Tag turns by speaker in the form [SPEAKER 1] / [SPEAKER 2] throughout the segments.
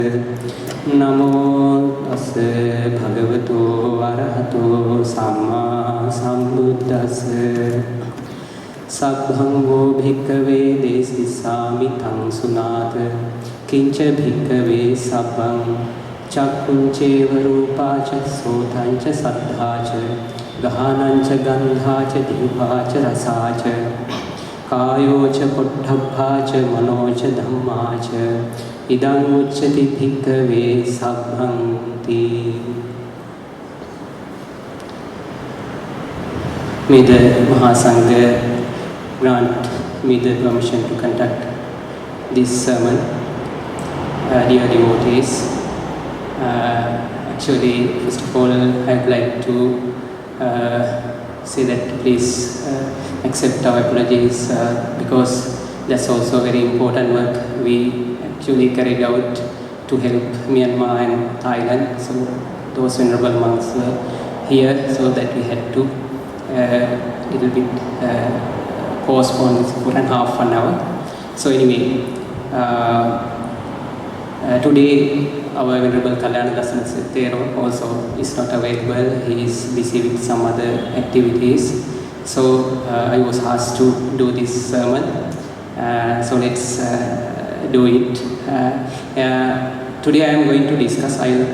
[SPEAKER 1] Namo tassa bhagavato arahato samma sambuddhassa Sabbham vo bhikkhave desissami tang sunata Kincha bhikkhave sabbam Chakkuncheva rupacha sotancha saddhacha Gahanancha gandhacha dibhacha rasacha Kayocha poddhabhacha manocha dhammacha Idang uchati bhikkhave sabbhanti. May the Mahasangha grant me the permission to conduct this sermon. Dear devotees, actually, first of all, I'd like to say that please accept our apologies because that's also very important work we actually carried out to help Myanmar and Thailand. So those venerable monks were here, so that we had to little bit postpone this for an hour. So anyway, today our venerable Kalyana Dasanasa Thero also is not available. He is busy with some other activities. So I was asked to do this sermon. So let's do it. Today I am going to discuss, I will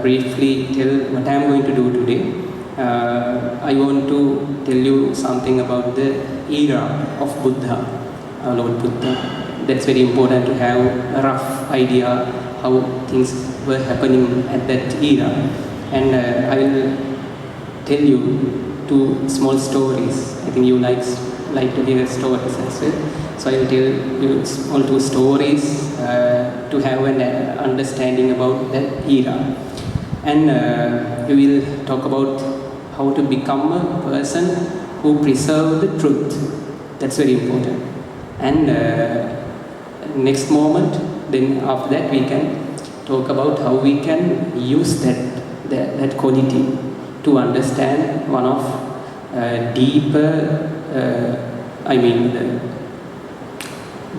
[SPEAKER 1] briefly tell what I am going to do today. I want to tell you something about the era of Buddha, Lord Buddha. That's very important to have a rough idea how things were happening at that era. And I will tell you two small stories. I think you like to hear stories as well. So I will tell you all two stories to have an understanding about that era. And we will talk about how to become a person who preserves the truth. That's very important. And next moment, then after that we can talk about how we can use that quality to understand one of deeper,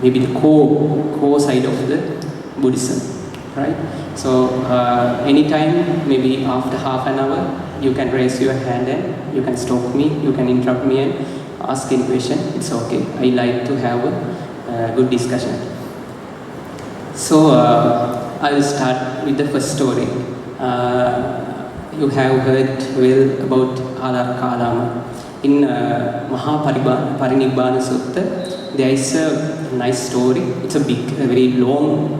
[SPEAKER 1] maybe the core side of the Buddhism, right? So anytime, maybe after half an hour, you can raise your hand and you can stop me, you can interrupt me and ask any question. It's okay. I like to have a good discussion. So I will start with the first story. You have heard well about Alar Kalama. In Mahaparinibbana Sutta, there is a nice story. It's a very long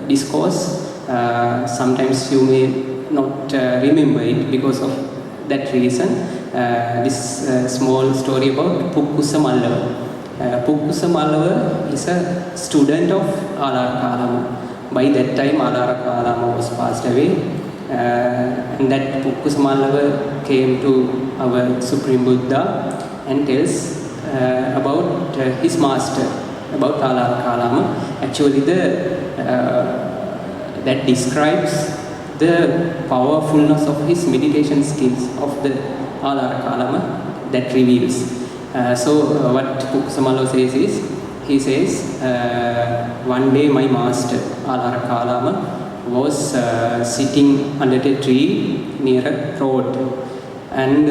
[SPEAKER 1] discourse. Sometimes you may not remember it because of that reason. This small story about Pukkusa Mallava. Pukkusa Mallava is a student of Alar Kalama. By that time, Alar Kalama was passed away. And that Pukkusa Mallava came to our Supreme Buddha and tells about his master, about Alar Kalama. Actually, that describes the powerfulness of his meditation skills of the Alar Kalama that reveals. So what Pukkusa Mallava says is, he says, one day my master, Alar Kalama, was sitting under a tree near a road, and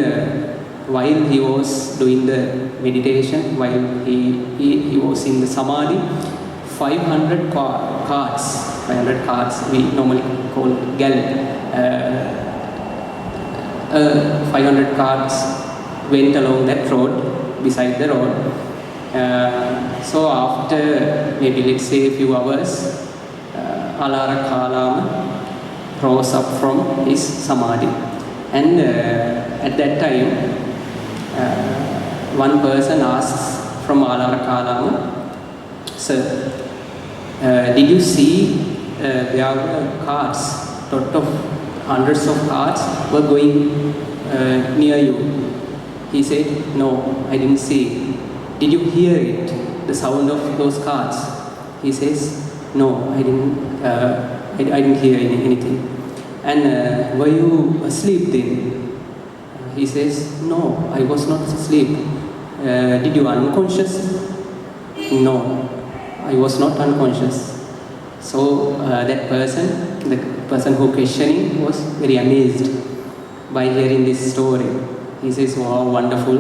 [SPEAKER 1] while he was doing the meditation, while he was in the samadhi, 500 carts we normally call gal, 500 carts went along that road, beside the road. So after maybe let's say a few hours, Alar Kalama rose up from his samadhi, and at that time one person asks from Alar Kalama, "Sir, did you see there were carts, hundreds of carts were going near you?" He said, "No, I didn't see." "Did you hear it, the sound of those carts?" He says, "No, I didn't hear anything." "And were you asleep then?" He says, "No, I was not asleep." "Did you unconscious?" "No, I was not unconscious." So that person, the person who questioning, was very amazed by hearing this story. He says, wow, wonderful,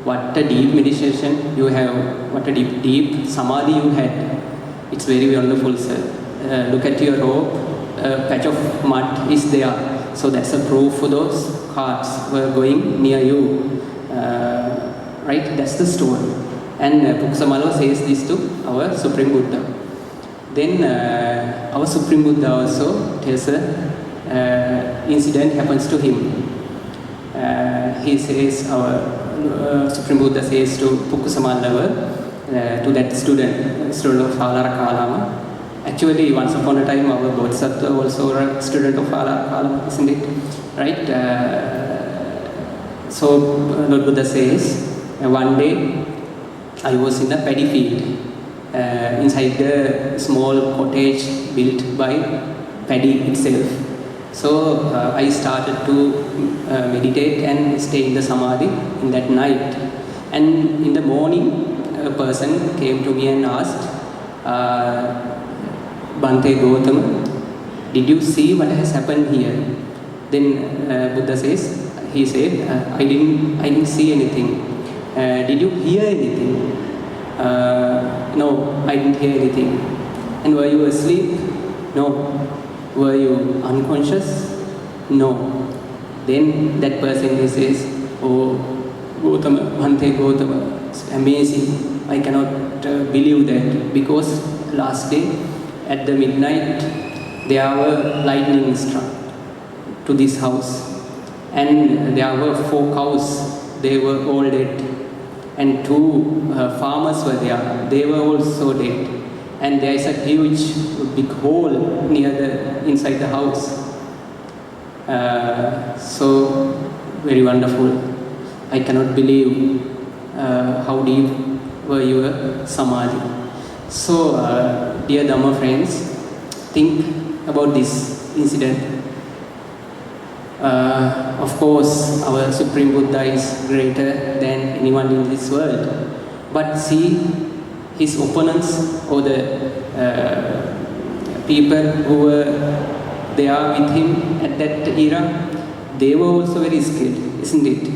[SPEAKER 1] what a deep meditation you have, what a deep samadhi you had. It's very wonderful, sir. Look at your robe, a patch of mud is there. So that's a proof for those carts were going near you. Right, that's the story. And Puksamalo says this to our Supreme Buddha. Then our Supreme Buddha also tells a incident happens to him. He says, our Supreme Buddha says to Puksamalo, to that student of Alara Kalama. Actually, once upon a time, our Bodhisattva also a student of Alara Kalama, isn't it? Right? So Lord Buddha says, one day I was in a paddy field inside a small cottage built by paddy itself. So I started to meditate and stay in the samadhi in that night. And in the morning, a person came to me and asked, Bhante Gautama, did you see what has happened here? Then Buddha says, he said, I didn't see anything. Did you hear anything? No, I didn't hear anything. And were you asleep? No. Were you unconscious? No. Then that person says, oh, Gautama, Bhante Gautama, it's amazing. I cannot believe that, because last day at the midnight there were lightning struck to this house, and there were 4 cows, they were all dead, and 2 farmers were there, they were also dead, and there is a huge big hole near the inside the house. So very wonderful. I cannot believe how deep were your samadhi. So dear Dhamma friends, think about this incident. Of course, our Supreme Buddha is greater than anyone in this world. But see, his opponents or the people who were there with him at that era, they were also very skilled, isn't it?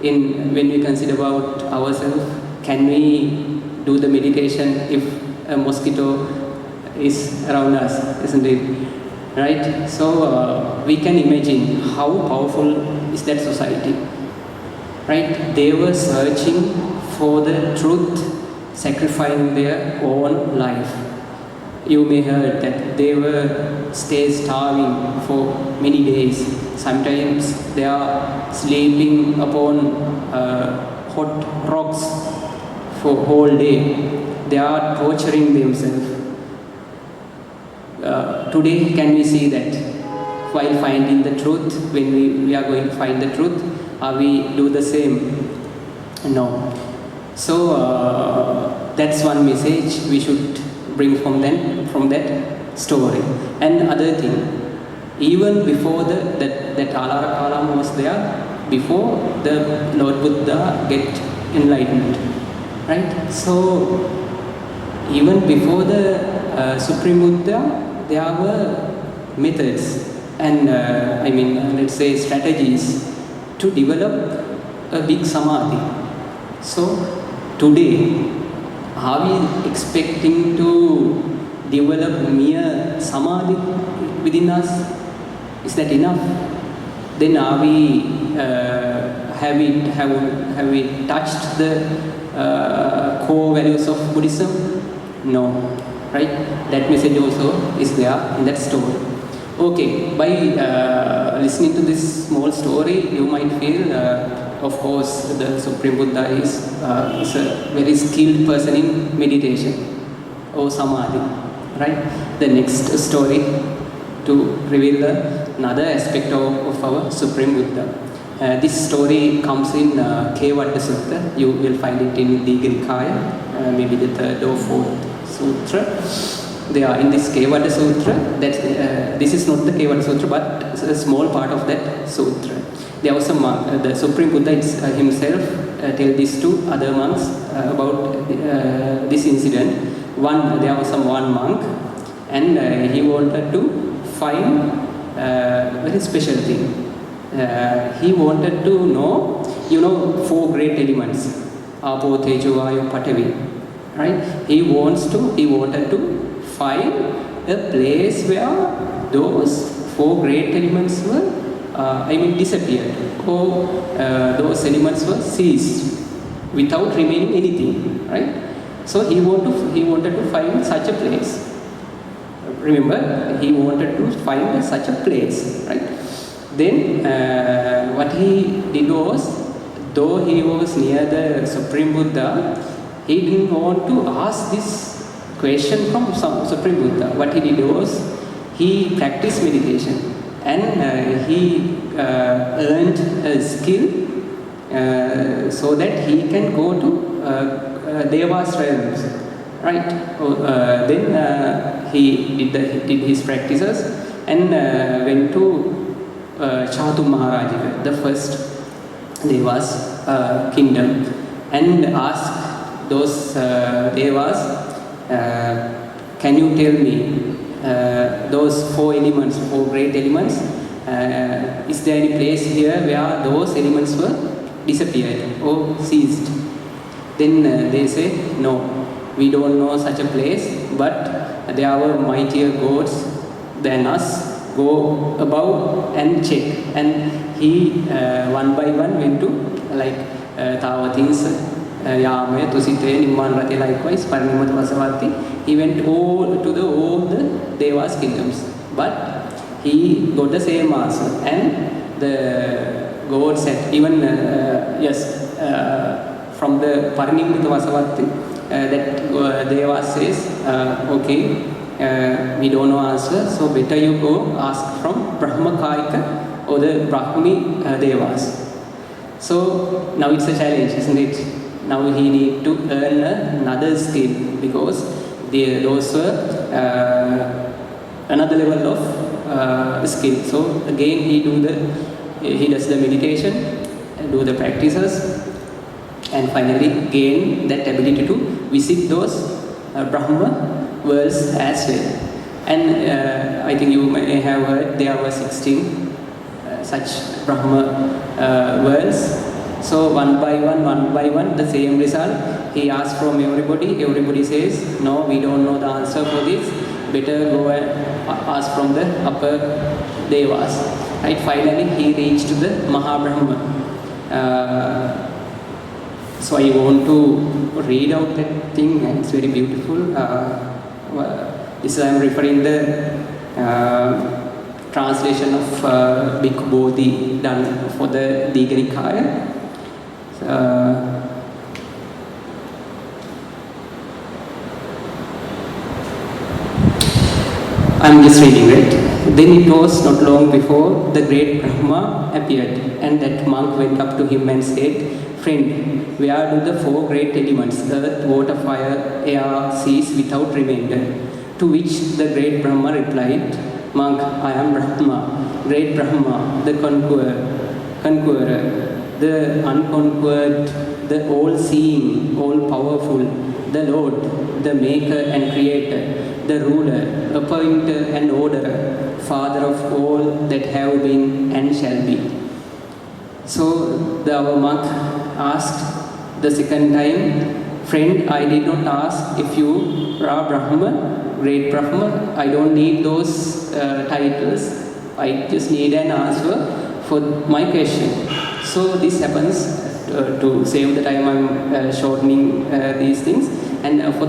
[SPEAKER 1] When we consider about ourselves, can we do the meditation if a mosquito is around us, isn't it? Right? So we can imagine how powerful is that society. Right? They were searching for the truth, sacrificing their own life. You may heard that they were stay starving for many days. Sometimes they are sleeping upon hot rocks for whole day. They are torturing themselves. Today, can we see that while finding the truth, when we are going to find the truth, are we do the same? No. So that's one message we should bring from that story. And other thing, even before that Alara Kalam was there, before the Lord Buddha get enlightened, right? So even before the Supreme Buddha, there were methods and let's say strategies to develop a big samadhi. So today, are we expecting to develop mere samadhi within us? Is that enough? Then are we have we touched the core values of Buddhism? No. Right? That message also is there in that story. Okay, by listening to this small story, you might feel, of course, the Supreme Buddha is a very skilled person in meditation or samadhi. Right? The next story to reveal another aspect of our Supreme Buddha. This story comes in Kevatta Sutta. You will find it in Digha Nikaya, maybe the 3rd or 4th Sutra. They are in this Kevatta Sutra. This is not the Kevatta Sutra, but a small part of that sutra. There was a monk, the Supreme Buddha himself tell this to other monks about this incident. There was one monk and he wanted to find very special thing. He wanted to know, four great elements, Apo, Tejo, Vayu, Patavi, right? He wanted to find a place where those four great elements were, disappeared, or those elements were ceased without remaining anything, right? So he wanted to find such a place. Remember, he wanted to find such a place, right? Then what he did was, though he was near the Supreme Buddha, he didn't want to ask this question from some Supreme Buddha. What he did was, he practiced meditation, and he earned a skill so that he can go to Deva's realms, right? Then he did his practices and went to Chatu Maharajika, the first Deva's kingdom, and asked those Devas, can you tell me those four great elements, is there any place here where those elements were disappeared or ceased? Then they say, no, we don't know such a place, but there are mightier gods than us. Go above and check. And he one by one went to Tavatins, Yame, Tusite, Nimmanrati, likewise, Parnimat Vasavati. He went all the Devas kingdoms, but he got the same answer. And the god said, even from the Parnimat Vasavati, that Deva says, okay, we don't know answer, so better you go ask from Brahmakayika or the Brahmi Devas. So now it's a challenge, isn't it? Now he need to earn another skill, because those were another level of skill. So again he does the meditation, do the practices, and finally gain that ability to visit those Brahma worlds as well. And I think you may have heard there were 16 such Brahma worlds. So one by one, the same result. He asked from everybody says, no, we don't know the answer for this, better go and ask from the upper Devas. Right? Finally he reached the Mahabrahma. So I want to read out that thing, and it's very beautiful. This I am referring the translation of Bhikkhu Bodhi done for the Digha Nikaya. I'm just reading, right? Then it was not long before the great Brahma appeared, and that monk went up to him and said, friend, where do the four great elements, earth, water, fire, air, cease without remainder? To which the great Brahma replied, monk, I am Brahma, great Brahma, the conqueror, the unconquered, the all-seeing, all-powerful, the Lord, the maker and creator, the ruler, appointer and orderer, father of all that have been and shall be. So our monk asked the second time, friend, I did not ask if you are Brahma, great Brahma. I don't need those titles. I just need an answer for my question. So this happens to save the time. I'm shortening these things. And for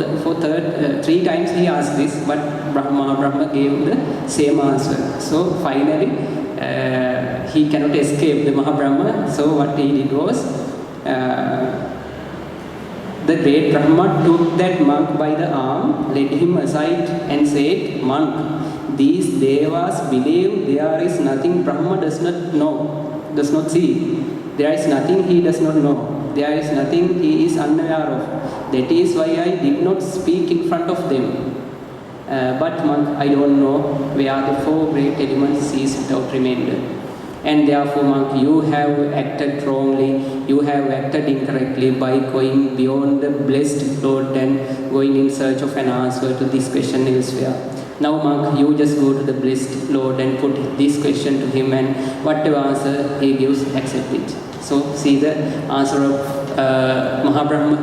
[SPEAKER 1] three times he asked this, but Brahma gave the same answer. So finally he cannot escape the Mahabrahma. So what he did was, the great Brahma took that monk by the arm, led him aside and said, monk, these Devas believe there is nothing Brahma does not know, does not see. There is nothing he does not know. There is nothing he is unaware of. That is why I did not speak in front of them. But monk, I don't know where the four great elements cease without remainder. And therefore, monk, you have acted wrongly, you have acted incorrectly by going beyond the blessed Lord and going in search of an answer to this question elsewhere. Now monk, you just go to the blessed Lord and put this question to him, and whatever answer he gives, accept it. So see the answer of Mahabrahma.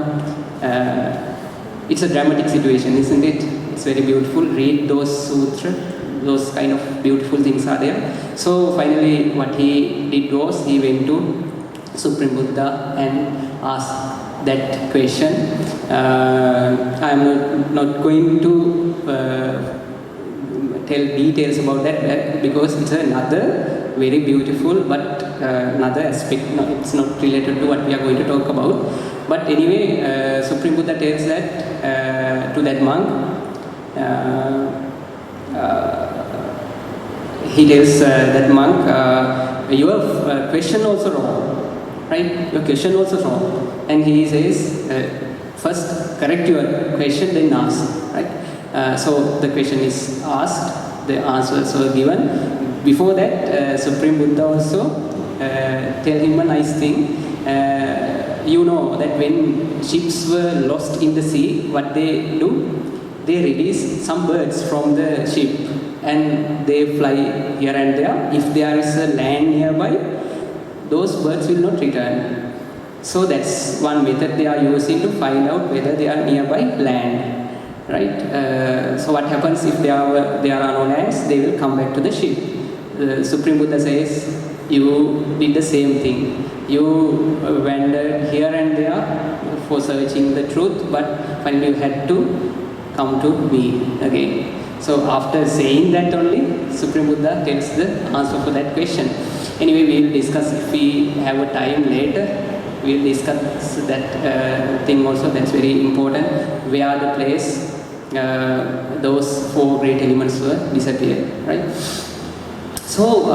[SPEAKER 1] It's a dramatic situation, isn't it? It's very beautiful. Read those sutras, those kind of beautiful things are there. So finally what he did was, he went to Supreme Buddha and asked that question. I am not going to tell details about that because it's another very beautiful but another aspect. No, it's not related to what we are going to talk about. But anyway, Supreme Buddha tells that to that monk. He tells that monk, your question also wrong, right? Your question also wrong. And he says, first correct your question, then ask, right? So the question is asked, the answers were given. Before that, Supreme Buddha also tell him a nice thing. You know that when ships were lost in the sea, what they do? They release some birds from the ship and they fly here and there. If there is a land nearby, those birds will not return. So that's one method they are using to find out whether they are nearby land, right? So what happens if there are no lands? They will come back to the ship. Supreme Buddha says, you did the same thing. You wandered here and there for searching the truth, but finally you had to come to me again. So after saying that only, Supreme Buddha gets the answer for that question. Anyway, we will discuss, if we have a time later, we will discuss that thing also. That's very important. Where the place those four great elements were disappeared, right? So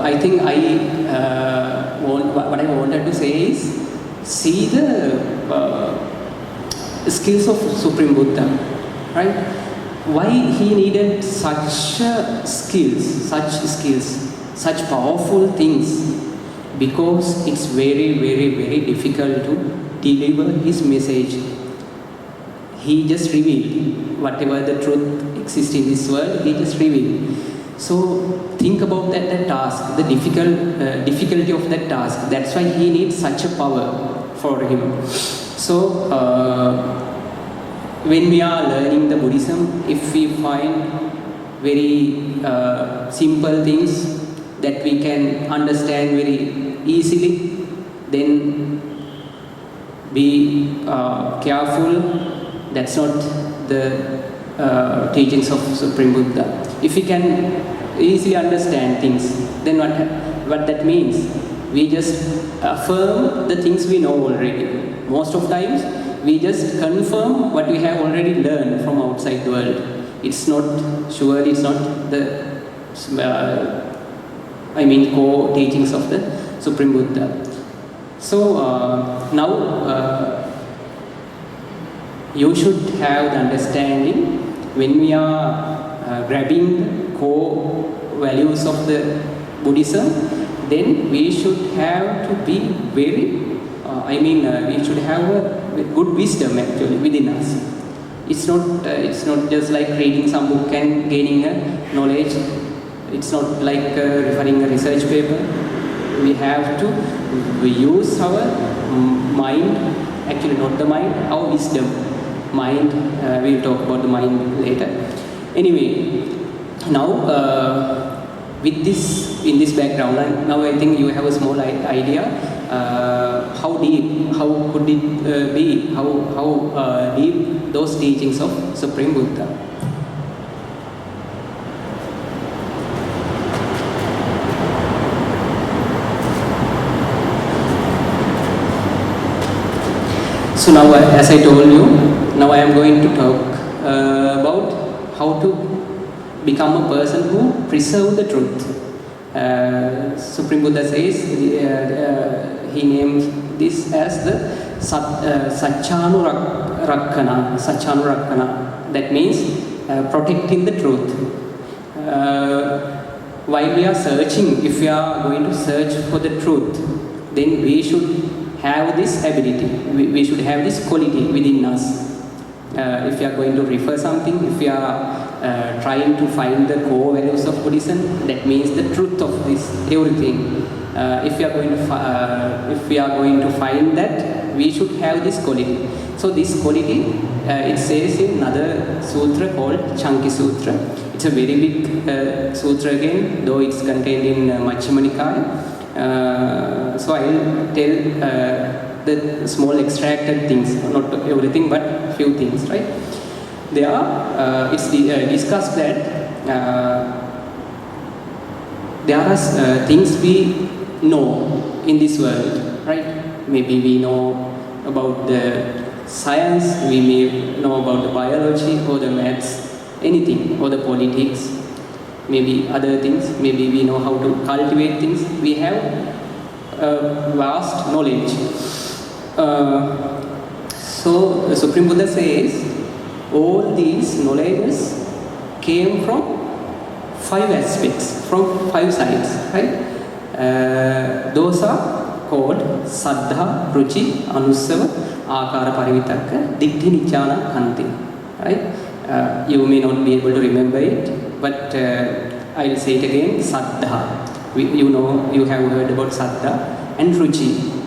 [SPEAKER 1] I think what I wanted to say is, see the skills of Supreme Buddha, right? Why he needed such skills, such powerful things? Because it's very, very, very difficult to deliver his message. He just revealed whatever the truth exists in this world. He just revealed. So think about that task, the difficulty of that task. That's why he needs such a power for him. So when we are learning the Buddhism, if we find very simple things that we can understand very easily, then be careful. That's not the teachings of Supreme Buddha. If we can easily understand things, then what that means? We just affirm the things we know already. Most of times, we just confirm what we have already learned from outside the world. It's not sure, it's not the core teachings of the Supreme Buddha. So now you should have the understanding, when we are grabbing the core values of the Buddhism, then we should have to be very, we should have a good wisdom actually within us. It's not just like reading some book and gaining a knowledge. It's not like referring a research paper. We have to use our mind, actually not the mind, our wisdom. Mind, we'll talk about the mind later. Anyway, now with this, in this background, now I think you have a small idea how deep, how could it be, how deep those teachings of Supreme Buddha. So now, as I told you, now I am going to talk about how to become a person who preserves the truth. Supreme Buddha says, he named this as the Satchanurakkhana. That means protecting the truth. While we are searching, if we are going to search for the truth, then we should have this ability, we should have this quality within us. If we are going to refer something, if we are trying to find the core values of Buddhism. That means the truth of this everything. If we are going to find that, we should have this quality. So this quality, it says in another sutra called Chunky Sutra. It's a very big sutra again, though it's contained in Majjhima Nikaya. So I will tell the small extracted things, not everything, but few things, right? It's discussed that there are things we know in this world, right? Maybe we know about the science, we may know about the biology or the maths, anything, or the politics, maybe other things, maybe we know how to cultivate things. We have vast knowledge. So the Supreme Buddha says all these knowledges came from 5 aspects, from 5 sides, right? Those are called Saddha, Ruci, Anusava, Akara Parivitaka, Ditti Nichana Kanti, right? You may not be able to remember it, but I'll say it again, Saddha. You have heard about Saddha and Ruci.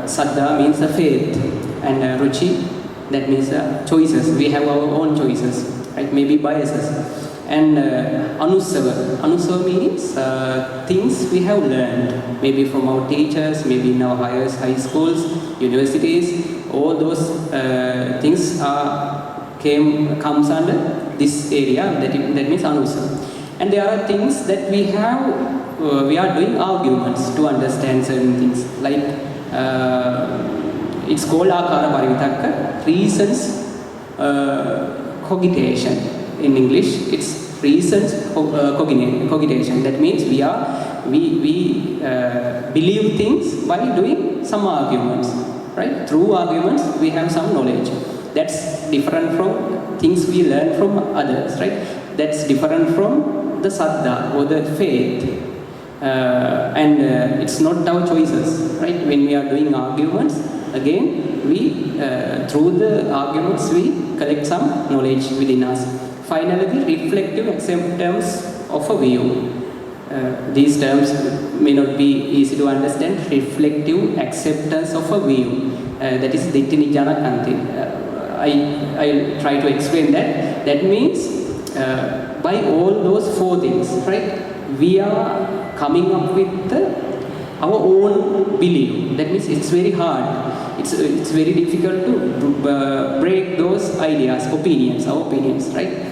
[SPEAKER 1] Saddha means the faith, and Ruci, that means choices. We have our own choices, right? Maybe biases. And Anusava means things we have learned, maybe from our teachers, maybe in our high schools, universities. All those things comes under this area. That means Anusava. And there are things that we are doing arguments to understand certain things, like it's called Akara Parivitaka, reasons cogitation. In English, it's reasons cogitation. That means we believe things by doing some arguments, right? Through arguments, we have some knowledge. That's different from things we learn from others, right? That's different from the saddha or the faith. And it's not our choices, right? When we are doing arguments, again, through the arguments, we collect some knowledge within us. Finally, the reflective acceptance of a view. These terms may not be easy to understand. Reflective acceptance of a view. That is Ditti Nichana Kanti. I'll try to explain that. That means by all those 4 things, right, we are coming up with our own belief. That means it's very hard. It's very difficult to break those ideas, our opinions, right?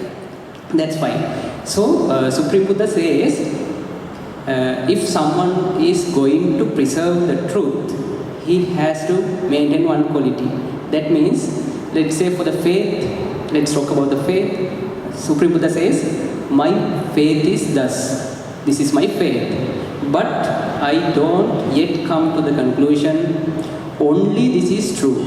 [SPEAKER 1] That's fine. So Supreme Buddha says, if someone is going to preserve the truth, he has to maintain one quality. That means, let's say for the faith, let's talk about the faith. Supreme Buddha says, my faith is thus. This is my faith. But I don't yet come to the conclusion, only this is true.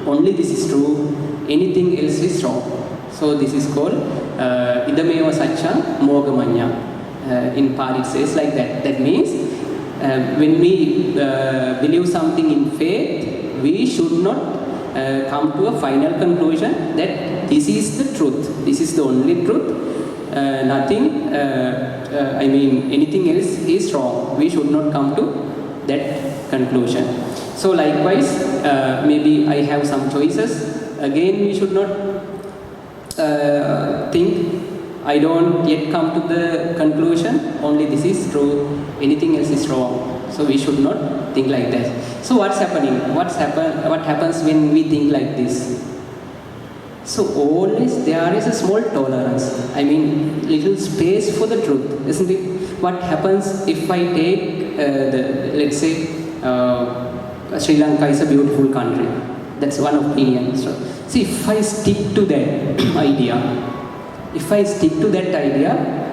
[SPEAKER 1] Only this is true. Anything else is wrong. So this is called Idameva Satcha Mogamanya. In Pali it says like that. That means when we believe something in faith, we should not come to a final conclusion that this is the truth. This is the only truth. Anything else is wrong. We should not come to that conclusion. So likewise, maybe I have some choices. Again, we should not think, I don't yet come to the conclusion, only this is true, anything else is wrong. So we should not think like that. So what's happening? What happens when we think like this? So always there is a small tolerance, little space for the truth, isn't it? What happens if I take, let's say, Sri Lanka is a beautiful country. That's one opinion. So, see, if I stick to that idea,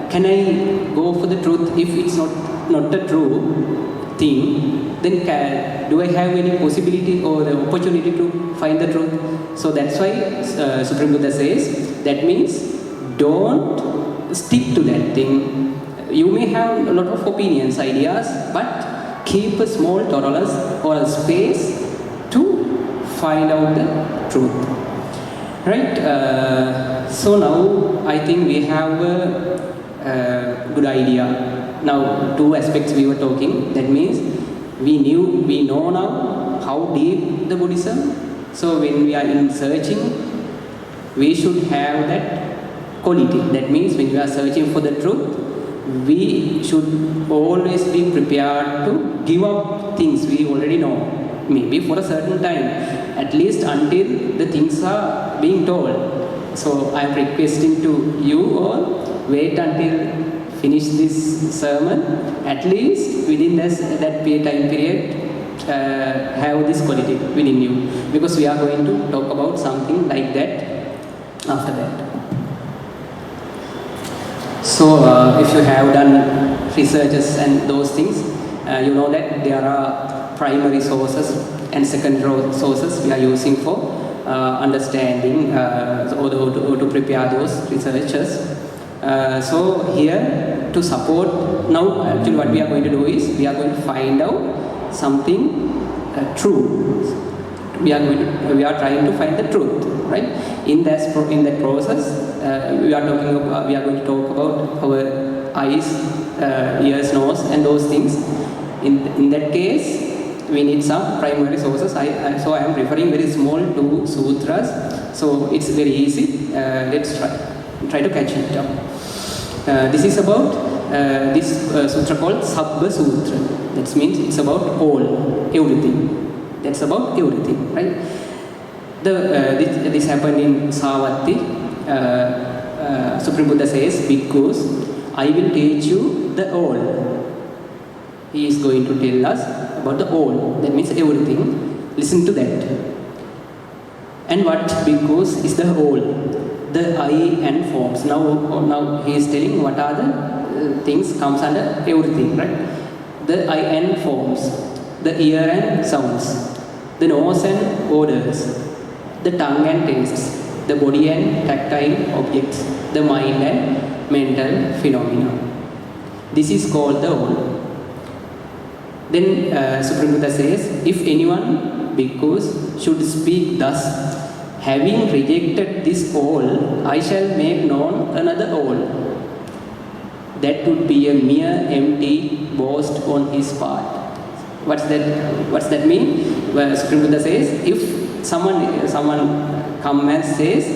[SPEAKER 1] can I go for the truth if it's not the true thing? Then do I have any possibility or the opportunity to find the truth? So that's why Supreme Buddha says, that means don't stick to that thing. You may have a lot of opinions, ideas, but keep a small tolerance or a space to find out the truth. Right, so now I think we have a good idea. Now, two aspects we were talking, that means we know now how deep the Buddhism. So when we are in searching, we should have that quality. That means when we are searching for the truth, we should always be prepared to give up things we already know, maybe for a certain time, at least until the things are being told. So I am requesting to you all, wait until finish this sermon, at least within that time period, have this quality within you, because we are going to talk about something like that after that. So if you have done researches and those things, you know that there are primary sources and secondary sources we are using for understanding or to prepare those researches. So here to support, now actually what we are going to do is we are going to find out something true. We are trying to find the truth, right? In that process, we are going to talk about our eyes, ears, nose, and those things. In that case, we need some primary sources. So I am referring very small to sutras. So it's very easy. Let's try to catch it up. This is about this sutra called Sabba Sutra. That means it's about all, everything. That's about everything, right? This happened in Savatthi. Supreme Buddha says, Bhikkhus, I will teach you the all. He is going to tell us about the all. That means everything. Listen to that. And what Bhikkhus is the all? The eye and forms. Now he is telling what are the things comes under everything, right? The eye and forms, the ear and sounds, the nose and odors, the tongue and tastes, the body and tactile objects, the mind and mental phenomena. This is called the all. Then Supreme Buddha says, if anyone, bhikkhus, should speak thus, having rejected this all, I shall make known another all. That would be a mere empty boast on his part. What's that mean? Well, Supreme Buddha says, if someone come and says,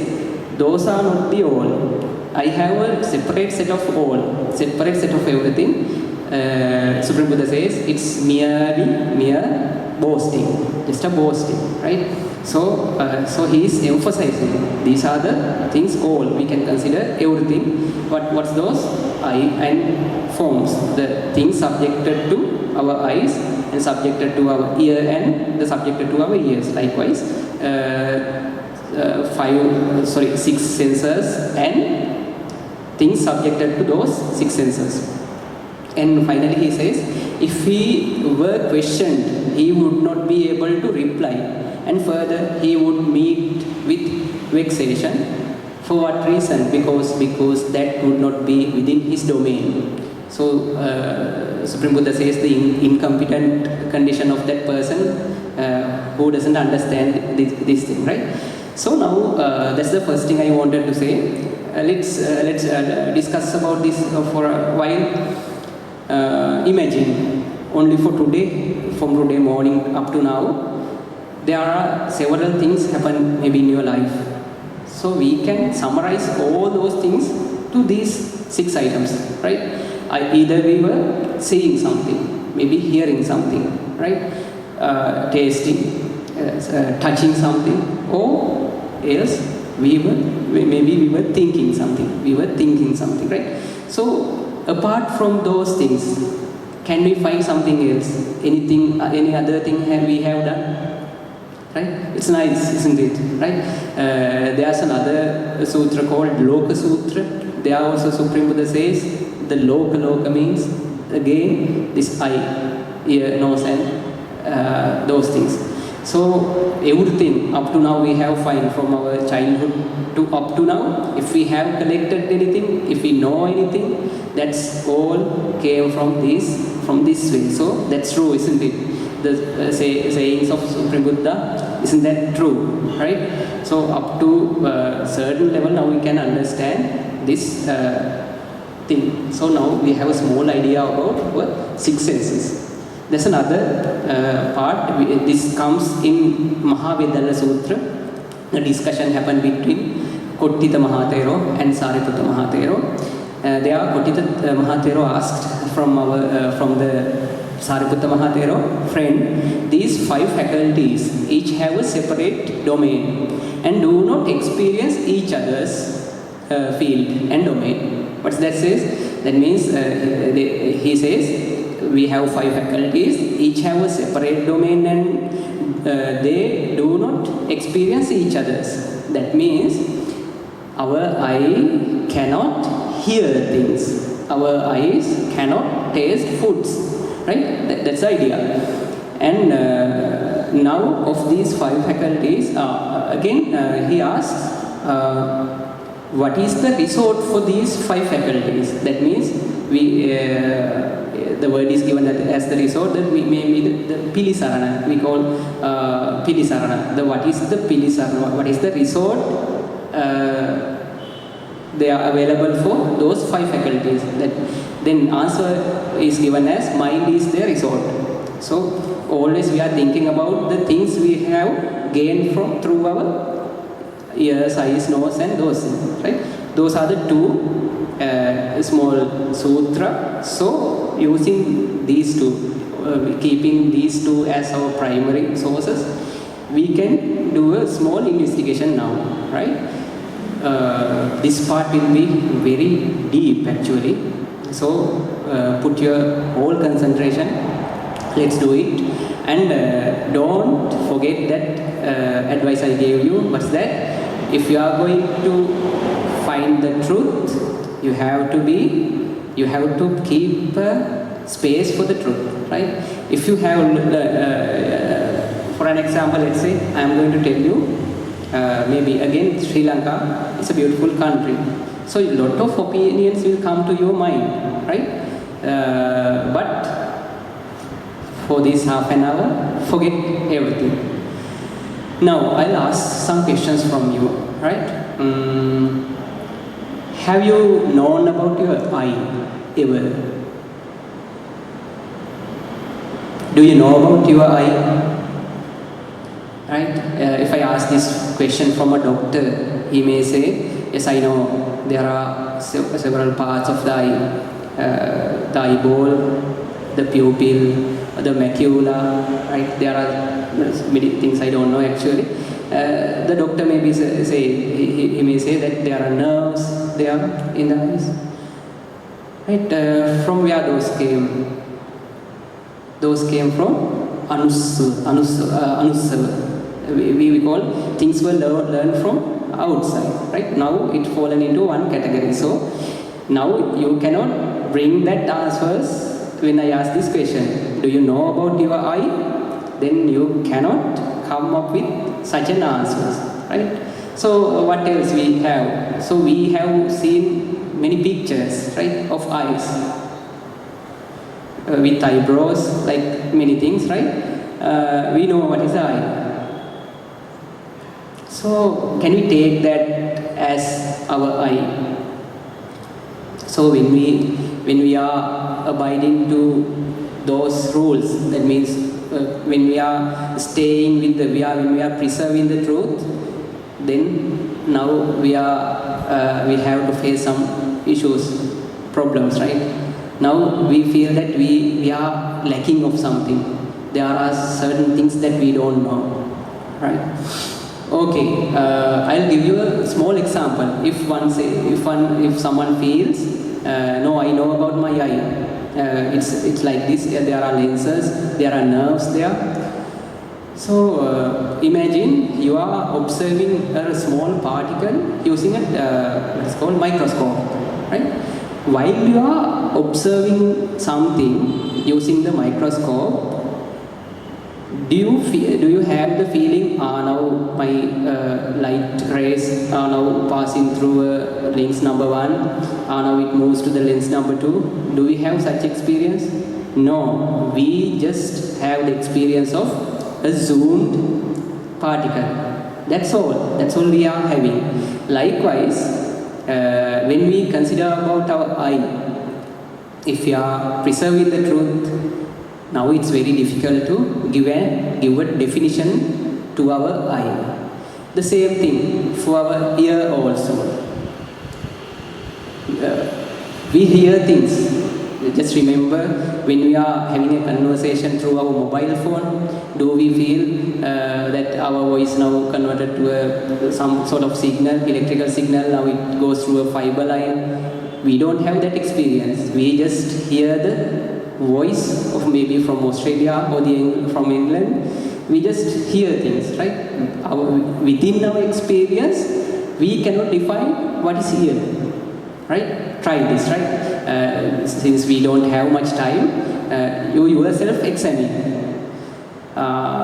[SPEAKER 1] those are not the all. I have a separate set of all, separate set of everything. Supreme Buddha says, it's mere boasting, just a boasting, right? So he is emphasizing these are the things all. We can consider everything. What's those? Eye and forms, the things subjected to our eyes and subjected to our ear and the subjected to our ears. Likewise, 6 senses and things subjected to those 6 senses. And finally he says, if he were questioned, he would not be able to reply. And further, he would meet with vexation. For what reason? Because that would not be within his domain. So Supreme Buddha says the incompetent condition of that person who doesn't understand this thing, right? So now that's the first thing I wanted to say. Let's discuss about this for a while. Imagine only for today, from today morning up to now, there are several things happen maybe in your life. So we can summarize all those things to these 6 items, right? Either we were seeing something, maybe hearing something, right? Tasting, touching something, or else maybe we were thinking something, right? So apart from those things, can we find something else? Any other thing we have done? Right? It's nice, isn't it? Right? There's another sutra called Loka Sutra. There also Supreme Buddha says the Loka means again this eye, ear, nose, and those things. So everything up to now we have found from our childhood to up to now, if we have collected anything, if we know anything, that's all came from this way. So that's true, isn't it? The sayings of Supreme Buddha, isn't that true, right? So up to a certain level now we can understand this thing. So now we have a small idea about our six senses. There's another part. This comes in Mahavidala Sutra. A discussion happened between Kottita Mahathero and Sariputta Mahathero. There, Kottita Mahathero asked from the Sariputta Mahathero, friend, these 5 faculties each have a separate domain and do not experience each other's field and domain. What that says? That means he says, we have 5 faculties, each have a separate domain and they do not experience each other's. That means our eye cannot hear things, our eyes cannot taste foods, right? That's the idea. And now of these 5 faculties, again he asks, what is the resort for these 5 faculties? That means the word is given as the resort, that may be the Pilisarana, we call Pilisarana. What is the Pilisarana? What is the resort? They are available for those 5 faculties. Then answer is given as mind is the resort. So always we are thinking about the things we have gained through our ears, eyes, nose and those things, right? Those are the 2 small sutra. So using these 2, keeping these 2 as our primary sources, we can do a small investigation now, right? This part will be very deep actually. So put your whole concentration, let's do it. And don't forget that advice I gave you. What's that? If you are going to find the truth, you have to keep space for the truth, right? If you have, for an example, let's say I am going to tell you, maybe again Sri Lanka is a beautiful country. So a lot of opinions will come to your mind, right? But for this half an hour, forget everything. Now I'll ask some questions from you, right? Have you known about your eye ever? Do you know about your eye? Right? If I ask this question from a doctor, he may say, yes, I know there are several parts of the eye, the eyeball, the pupil, the macula, right? There are many things I don't know actually. The doctor may be he may say that there are nerves there in the eyes, right? From where those came? Those came from anusava. We call things were learned from outside, right? Now it fallen into one category. So now you cannot bring that answers when I ask this question. Do you know about your eye? Then you cannot come up with such an answers, right? So what else we have? So we have seen many pictures, right, of eyes with eyebrows, like many things, right? We know what is the eye. So can we take that as our eye? So when we are abiding to those rules, that means when we are staying with when we are preserving the truth, then now we have to face some issues, problems, right? Now we feel that we are lacking of something. There are certain things that we don't know, right? Okay, I'll give you a small example. If someone feels, no, I know about my eye. It's like this. There are lenses, there are nerves there. So imagine you are observing a small particle using what is called microscope, right? While you are observing something using the microscope, Do you have the feeling, now my light rays are now passing through lens number 1, now it moves to the lens number 2? Do we have such experience? No, we just have the experience of a zoomed particle. That's all we are having. Likewise, when we consider about our eye, if we are preserving the truth, now it's very difficult to give a definition to our eye. The same thing for our ear also. We hear things. Just remember, when we are having a conversation through our mobile phone, do we feel that our voice now converted to some sort of signal, electrical signal, now it goes through a fiber line? We don't have that experience. We just hear the voice of maybe from Australia or from England. We just hear things, right? Within our experience, we cannot define what is here, right? Try this, right? Since we don't have much time, you yourself examine.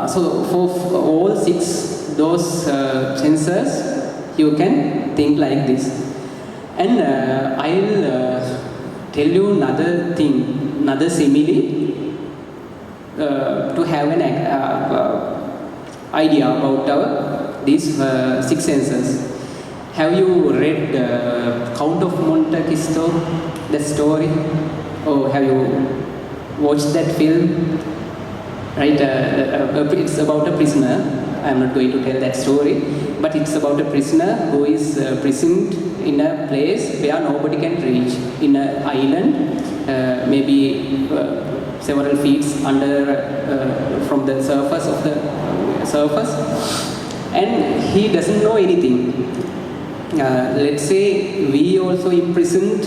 [SPEAKER 1] So for all 6 those sensors, you can think like this. And I'll tell you another thing, another simile to have an idea about these 6 senses. Have you read Count of Monte Cristo, the story? Or have you watched that film? Right, it's about a prisoner. I'm not going to tell that story, but it's about a prisoner who is imprisoned in a place where nobody can reach, in an island, maybe several feet under from the surface of the surface, and he doesn't know anything. Let's say we also imprisoned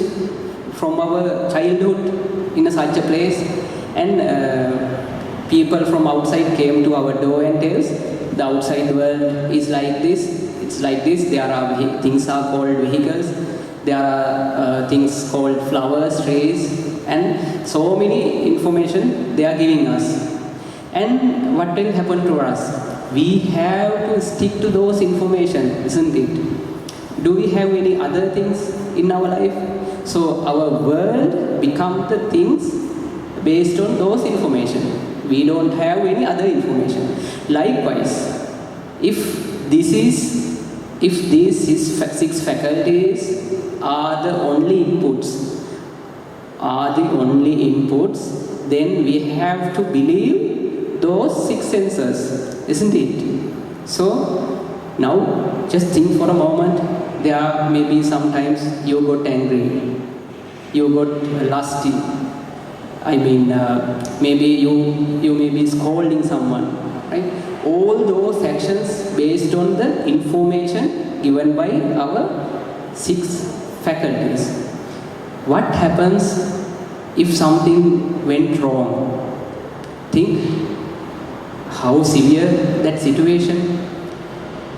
[SPEAKER 1] from our childhood in such a place, and people from outside came to our door and tell us the outside world is like this, it's like this. There are things are called vehicles, there are things called flowers, trees, and so many information they are giving us. And what will happen to us? We have to stick to those information, isn't it? Do we have any other things in our life? So our world becomes the things based on those information. We don't have any other information. Likewise, if these 6 faculties are the only inputs, then we have to believe those 6 senses, isn't it? So now just think for a moment. There are maybe sometimes you got angry, you got lusty. I mean, maybe you may be scolding someone, right? All those actions based on the information given by our 6 faculties. What happens if something went wrong? Think how severe that situation.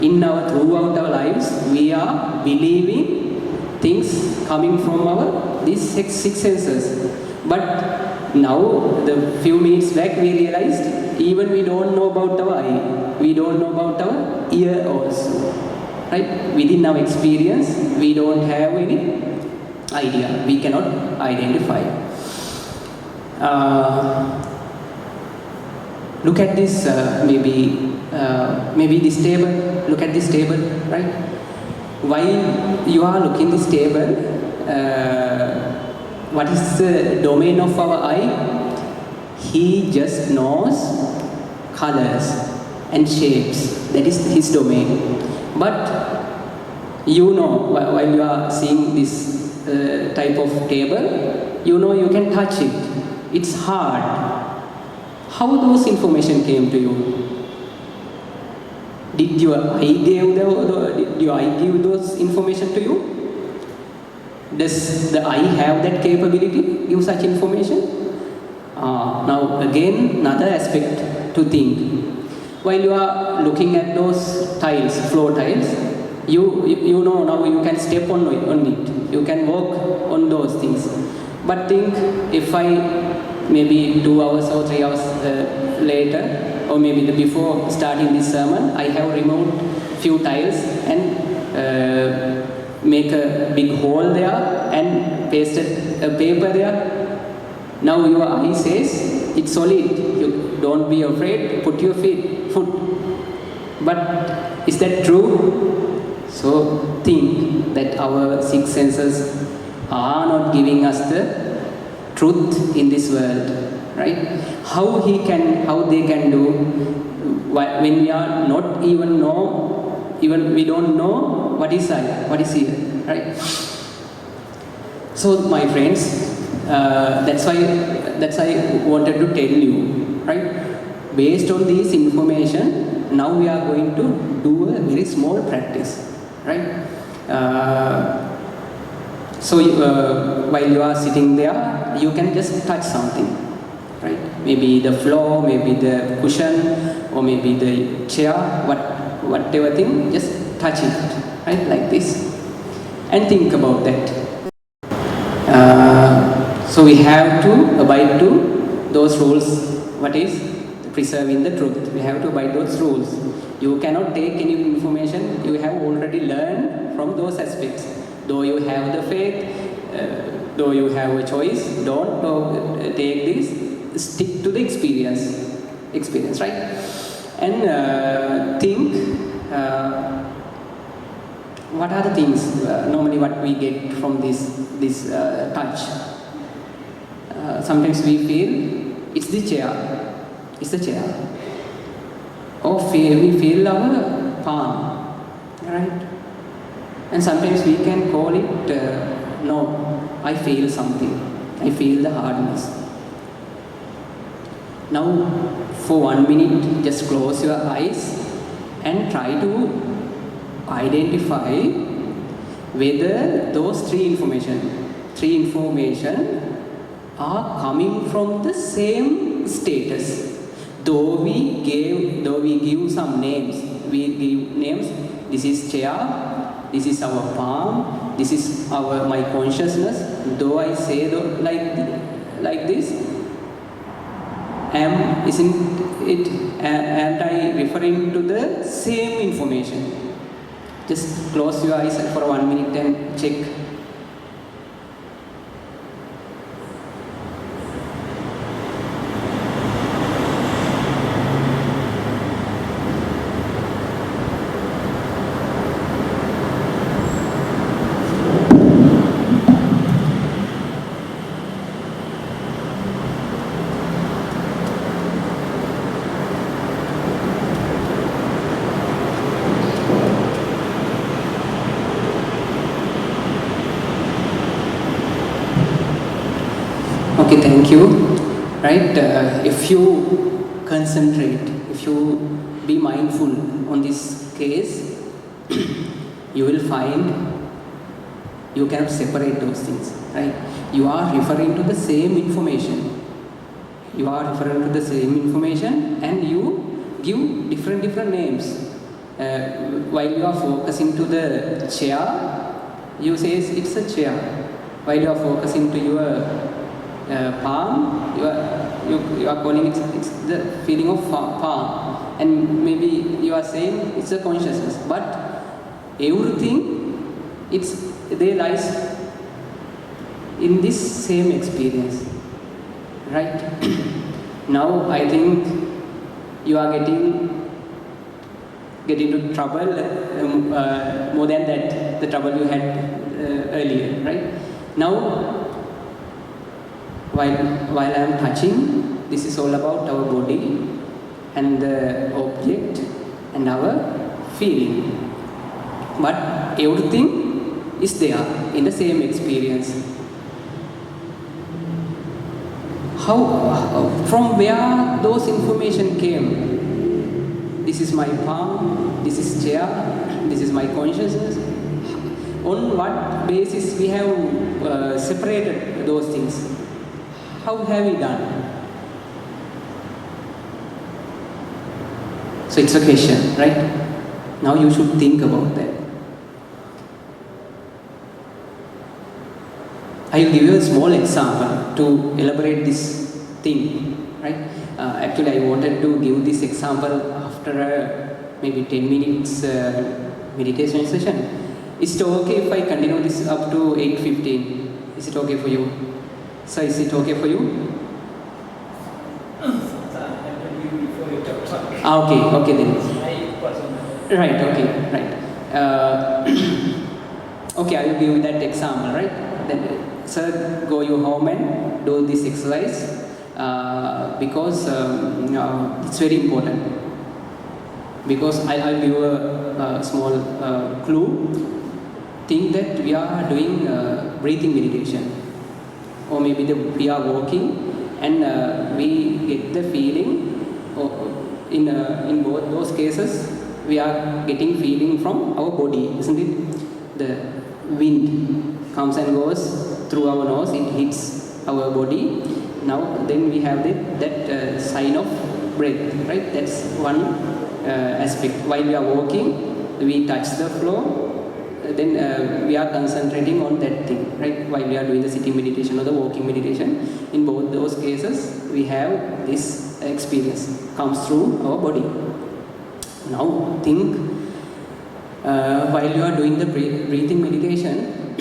[SPEAKER 1] Throughout our lives, we are believing things coming from these 6 senses. But now, the few minutes back, we realized even we don't know about our eye, we don't know about our ear also. Right? Within our experience, we don't have any idea. We cannot identify. Look at this, maybe this table. Look at this table, right? While you are looking this table, what is the domain of our eye? He just knows colors and shapes. That is his domain. But you know, while you are seeing this type of table, you know you can touch it. It's hard. How those information came to you? Did your eye give those information to you? Does the eye have that capability, give such information? Now again, another aspect to think. While you are looking at those tiles, floor tiles, you know now you can step on it, you can walk on those things. But think, if I maybe 2 hours or 3 hours later, or maybe before starting this sermon, I have removed few tiles and make a big hole there and pasted a paper there. Now your eye says it's solid. You don't be afraid. Put your foot. But is that true? So think that our six senses are not giving us the truth in this world, right? How they can do when we are not even we don't know what is here, right? So my friends, that's why I wanted to tell you, right? Based on this information, now we are going to do a very small practice, right? While you are sitting there, you can just touch something, right? Maybe the floor, maybe the cushion, or maybe the chair, whatever thing, just touch it, right? Like this, and think about that. So we have to abide to those rules. What is preserving the truth? We have to abide those rules. You cannot take any information you have already learned from those aspects. Though you have the faith, though you have a choice, don't take this. Stick to the experience, right? And think. What are the things normally what we get from this touch? Sometimes we feel it's the chair, or we feel our palm, right? And sometimes we can call it no, I feel something, I feel the hardness. Now for 1 minute, just close your eyes and try to identify whether those three information are coming from the same status. Though we give some names, this is chair, this is our palm, this is my consciousness. Though I say like this, am I referring to the same information? Just close your eyes for 1 minute and check. Okay, thank you. Right, if you concentrate, if you be mindful on this case, you will find you cannot separate those things, right? You are referring to the same information. And you give different names. While you are focusing to the chair, you say it's a chair. While you are focusing to your palm, you are calling it's the feeling of palm, and maybe you are saying it's a consciousness, but everything they lies in this same experience, right? Now I think you are getting into trouble more than that the trouble you had earlier, right? Now while I am touching, this is all about our body and the object and our feeling. But everything is there in the same experience. From where those information came? This is my palm, this is chair, this is my consciousness. On what basis we have separated those things? How have we done? So it's a question, right? Now you should think about that. I will give you a small example to elaborate this thing, right? Actually, I wanted to give this example after maybe 10 minutes meditation session. Is it okay if I continue this up to 8:15? Is it okay for you? So is it okay for you? Okay then. Right, okay, right. Okay, I will give you that example, right? Then, sir, go you home and do this exercise because it's very important. Because I'll give you a small clue. Think that we are doing breathing meditation, or maybe we are walking and we get the feeling. In both those cases, we are getting feeling from our body, isn't it? The wind comes and goes through our nose, it hits our body. Now then we have that sign of breath, right? That's one aspect. While we are walking, we touch the floor, then we are concentrating on that thing, right? While we are doing the sitting meditation or the walking meditation, in both those cases, we have this experience comes through our body. Now think, while you are doing the breathing meditation,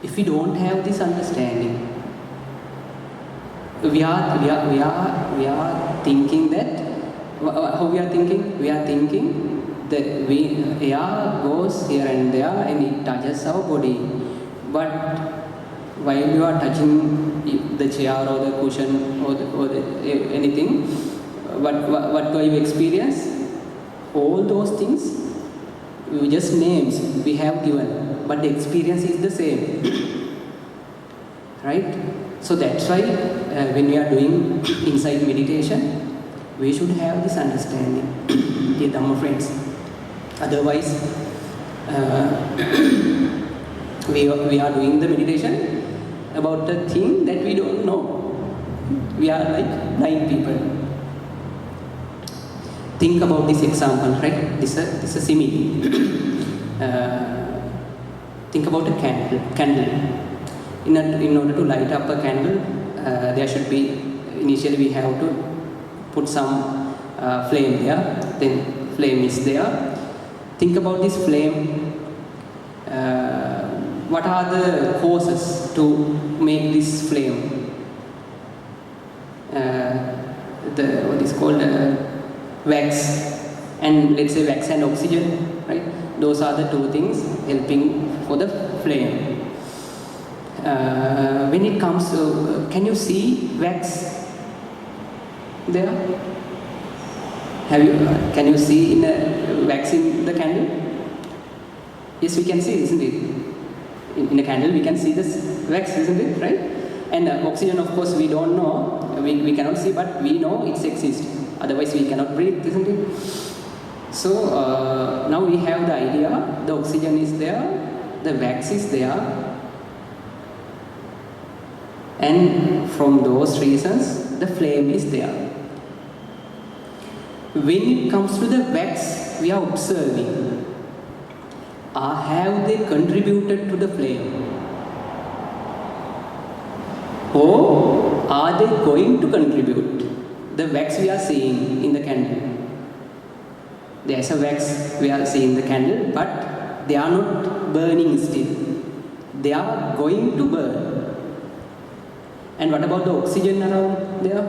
[SPEAKER 1] if we don't have this understanding, we are thinking that, how we are thinking? We are thinking that air goes here and there and it touches our body. But while you are touching the chair or the cushion or anything, what do you experience? All those things, just names we have given, but the experience is the same, right? So that's why when we are doing inside meditation, we should have this understanding, dear Dhamma friends. Otherwise, we are doing the meditation about the thing that we don't know. We are like blind people. Think about this example, right? This is a simile. Think about a candle. In order to light up a candle, there should be, initially we have to put some flame there. Then flame is there. Think about this flame. What are the causes to make this flame? What is called wax, and let's say wax and oxygen, right? Those are the two things helping for the flame. When it comes to, can you see wax there? Can you see in the wax in the candle? Yes, we can see, isn't it? In a candle, we can see this wax, isn't it? Right? And oxygen, of course, we don't know. We cannot see, but we know it exists. Otherwise, we cannot breathe, isn't it? So now we have the idea. The oxygen is there, the wax is there, and from those reasons, the flame is there. When it comes to the wax, we are observing. Have they contributed to the flame? Or are they going to contribute? The wax we are seeing in the candle. There is a wax we are seeing in the candle, but they are not burning still. They are going to burn. And what about the oxygen around there?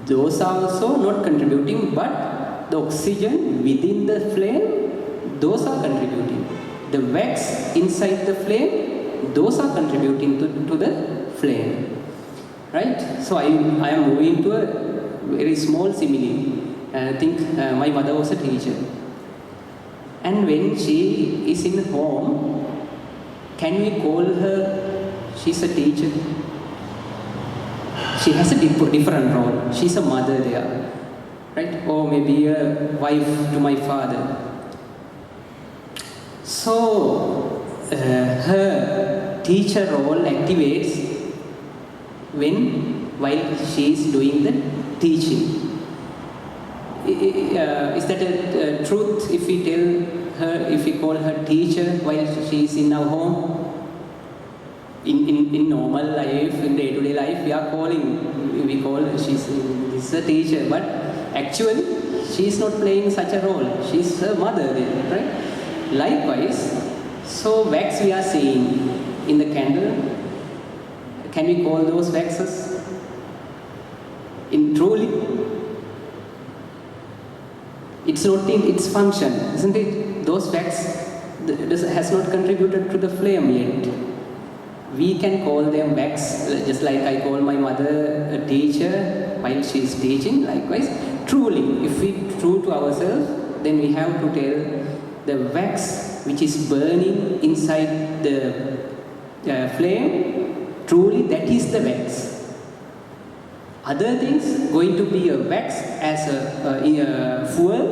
[SPEAKER 1] Those are also not contributing, but the oxygen within the flame, those are contributing. The wax inside the flame, those are contributing to the flame. Right? So I am moving to a very small simile. I think my mother was a teacher. And when she is in home, can we call her, she's a teacher? She has a different role. She's a mother there. Right? Or maybe a wife to my father. So, her teacher role activates while she is doing the teaching. Is that a truth if we tell her, if we call her teacher while she is in our home? In in normal life, in day-to-day life, we call, she's a teacher, but actually, she's not playing such a role. She's her mother then, right? Likewise, so wax we are seeing in the candle, can we call those waxes? In truly, it's not in its function, isn't it? Those wax has not contributed to the flame yet. We can call them wax, just like I call my mother a teacher while she is teaching. Likewise, truly, if we true to ourselves, then we have to tell the wax which is burning inside the flame, truly that is the wax. Other things going to be a wax as a fuel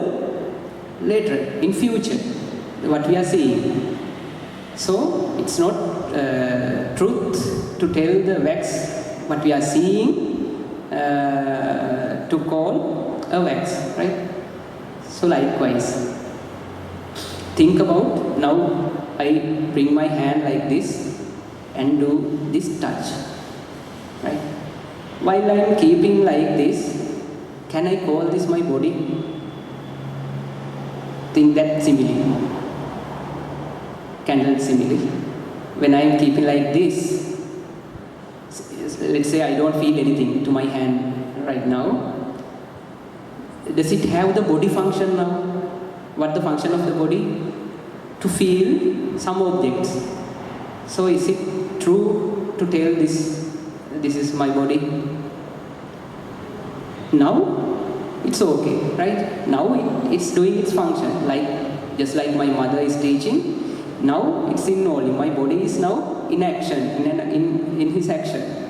[SPEAKER 1] later, in future, what we are seeing. So, it's not truth to tell the wax what we are seeing to call a wax, right? So likewise, think about, now I bring my hand like this and do this touch, right? While I am keeping like this, can I call this my body? Think that simile. Candle simile. When I am keeping like this, let's say I don't feel anything to my hand right now. Does it have the body function now? What the function of the body? To feel some objects. So is it true to tell this is my body? Now it's okay, right? Now it's doing its function, just like my mother is teaching. Now it's in only, my body is now in action, in his action.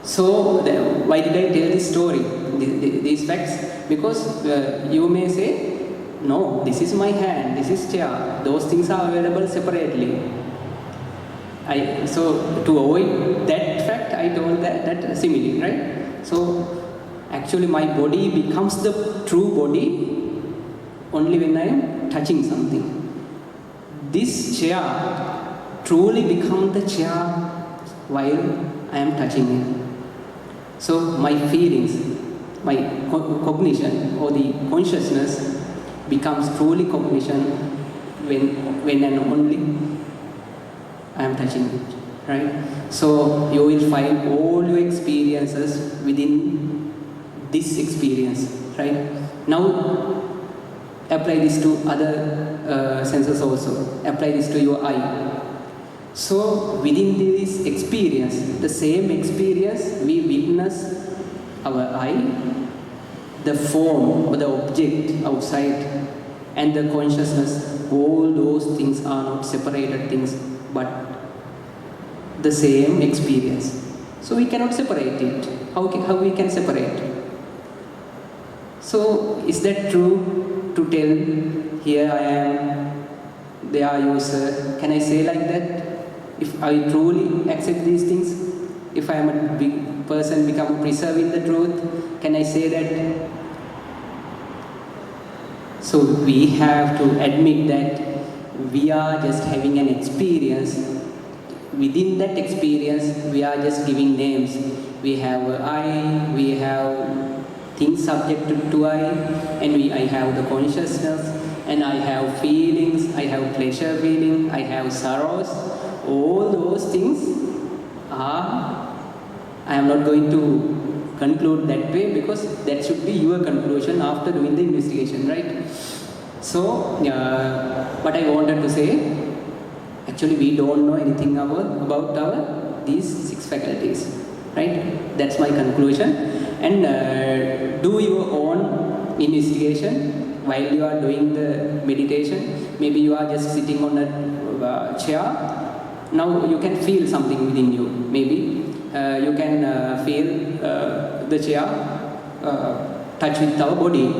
[SPEAKER 1] So why did I tell this story, these facts? Because you may say, no, this is my hand, this is chair, those things are available separately. So to avoid that fact, I told that simile, right? So actually my body becomes the true body only when I am touching something. This chair truly becomes the chair while I am touching it. So my feelings, my cognition or the consciousness becomes truly cognition when and only I am touching it, right? So you will find all your experiences within this experience, right? Now apply this to other senses also. Apply this to your eye. So within this experience, the same experience, we witness our eye, the form or the object outside, and the consciousness. All those things are not separated things, but the same experience. So we cannot separate it. How we can separate? So is that true to tell, here I am, there are you, sir? Can I say like that? If I truly accept these things, if I am a big person, become preserving the truth, can I say that? So we have to admit that we are just having an experience. Within that experience, we are just giving names. We have an eye, we have things subjected to eye, and I have the consciousness, and I have feelings, I have pleasure feeling, I have sorrows. All those things are, I am not going to conclude that way, because that should be your conclusion after doing the investigation, right? So, what I wanted to say, actually we don't know anything about these 6 faculties, right? That's my conclusion. And do your own investigation while you are doing the meditation. Maybe you are just sitting on a chair. Now you can feel something within you. Maybe you can feel the chair touch with our body.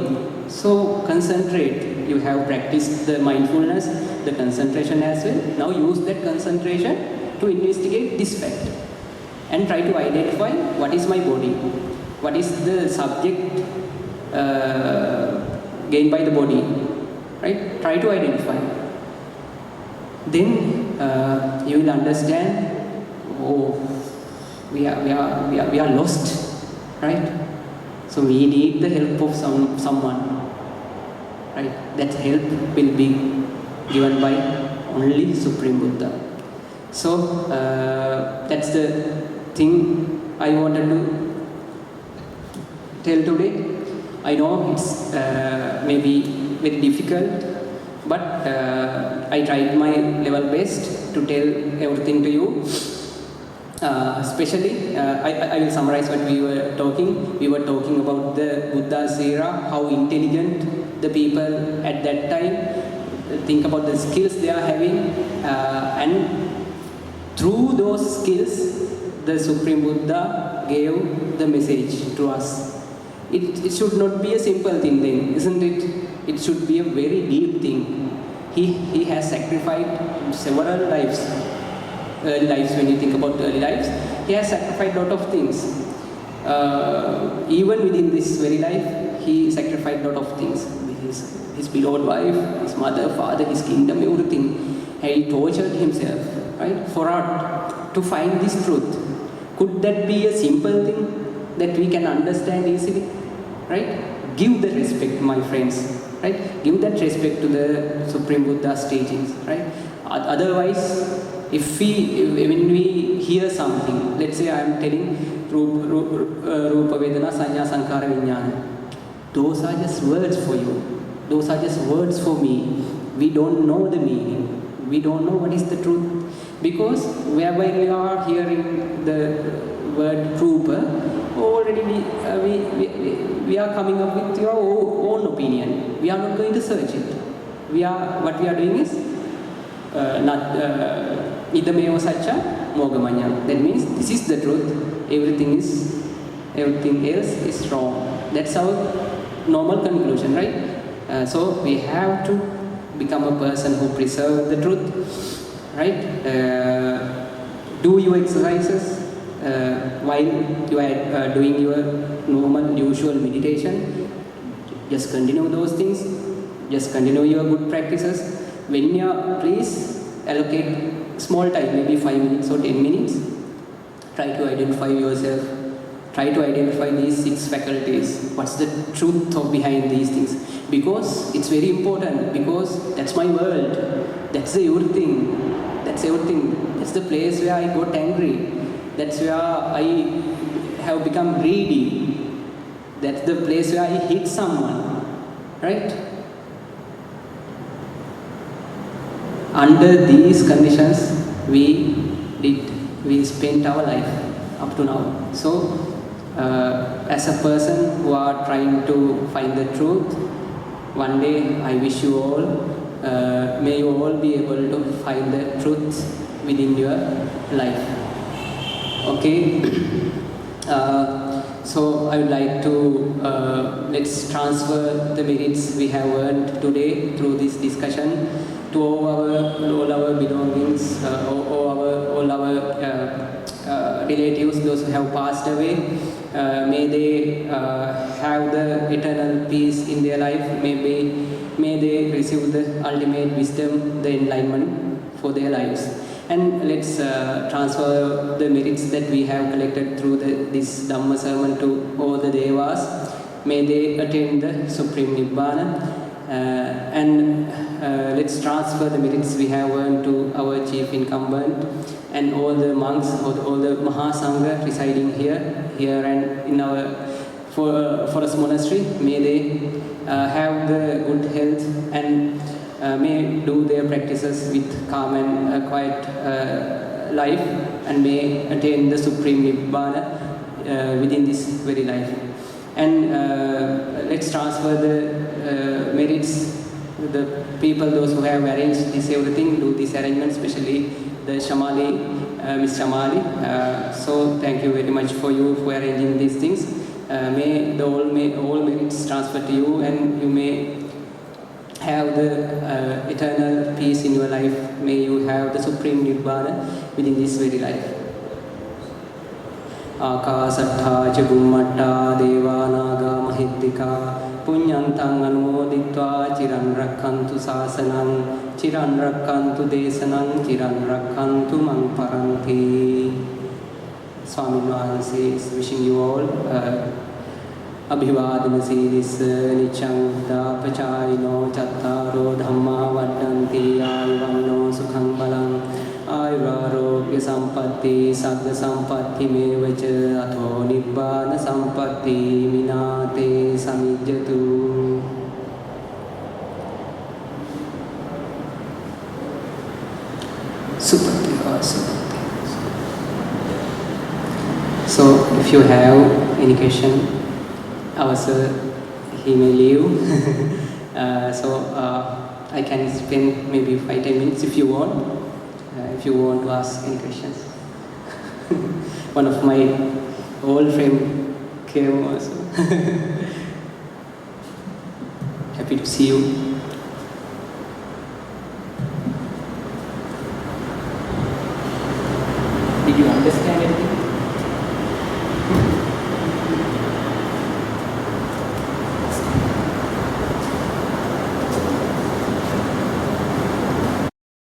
[SPEAKER 1] So concentrate. You have practiced the mindfulness, the concentration as well. Now use that concentration to investigate this fact and try to identify what is my body, what is the subject gained by the body, right? Try to identify. Then you will understand, oh, we are lost, right? So we need the help of someone, right? That help will be given by only Supreme Buddha. So that's the thing I wanted to tell today. I know it's maybe very difficult, but I tried my level best to tell everything to you. Especially, I will summarize what we were talking. We were talking about the Buddha's era, how intelligent the people at that time, think about the skills they are having, and through those skills, the Supreme Buddha gave the message to us. It should not be a simple thing then, isn't it? It should be a very deep thing. He has sacrificed several lives. Early lives, when you think about early lives, he has sacrificed a lot of things. Even within this very life, he sacrificed a lot of things. His beloved wife, his mother, father, his kingdom, everything. He tortured himself, right, for art, to find this truth. Could that be a simple thing that we can understand easily, right? Give the respect, my friends, right? Give that respect to the Supreme Buddha's teachings, right? Otherwise, when we hear something, let's say I am telling Rupa Vedana Sanya Sankara Vijnana, those are just words for you. Those are just words for me. We don't know the meaning. We don't know what is the truth. Because whereby we are hearing the word Rupa, already we are coming up with your own opinion. We are not going to search it. What we are doing is Idameva Satcha Mogamanya. That means this is the truth. Everything else is wrong. That's our normal conclusion, right? So we have to become a person who preserves the truth, right? Do your exercises while you are doing your normal, usual meditation. Just continue those things. Just continue your good practices. When you are, please allocate small time, maybe 5 minutes or 10 minutes. Try to identify yourself. Try to identify these 6 faculties. What's the truth behind these things? Because it's very important. Because that's my world. That's everything. That's everything. That's the place where I got angry. That's where I have become greedy. That's the place where I hit someone. Right? Under these conditions, we spent our life up to now. So, as a person who are trying to find the truth, one day I wish you all, may you all be able to find the truth within your life. Okay. So I would like to let's transfer the merits we have earned today through this discussion to all our belongings, all our relatives, those who have passed away. May they have the eternal peace in their life. May they receive the ultimate wisdom, the enlightenment for their lives. And let's transfer the merits that we have collected through this Dhamma sermon to all the Devas. May they attain the Supreme Nibbana. And let's transfer the merits we have earned to our chief incumbent and all the monks, all the Mahasangha residing here and in our forest monastery. May they have the good health and may do their practices with calm and quiet life, and may attain the Supreme Nibbana within this very life. And let's transfer the merits to the people, those who have arranged this everything, do this arrangement, especially the Shamali, Miss Shamali. So thank you very much for arranging these things. May all merits transfer to you, and you may have the eternal peace in your life. May you have the Supreme Nibbana within this very life. Akasattha Bummata Devanaga Mahittika Punyantang Anumoditva Chiran Rakkantu Sasanam Chiran rakkantu desanam, chiran rakkantu mang paranti. Swami Vahanse is wishing you all Abhivadana Siddhissa Niccang Dapachayino Chattaro Dhamma Vaddanti Ayuvanno Sukhang Balang Ayurarogya Sampatti Sagga Sampatti Mevacha Atho Nibbana Sampatti Minate Samijjatu. Supatti or Supatti. So if you have any question, our sir, he may leave. I can spend maybe 5-10 minutes if you want. If you want to ask any questions. One of my old friend came also. Happy to see you.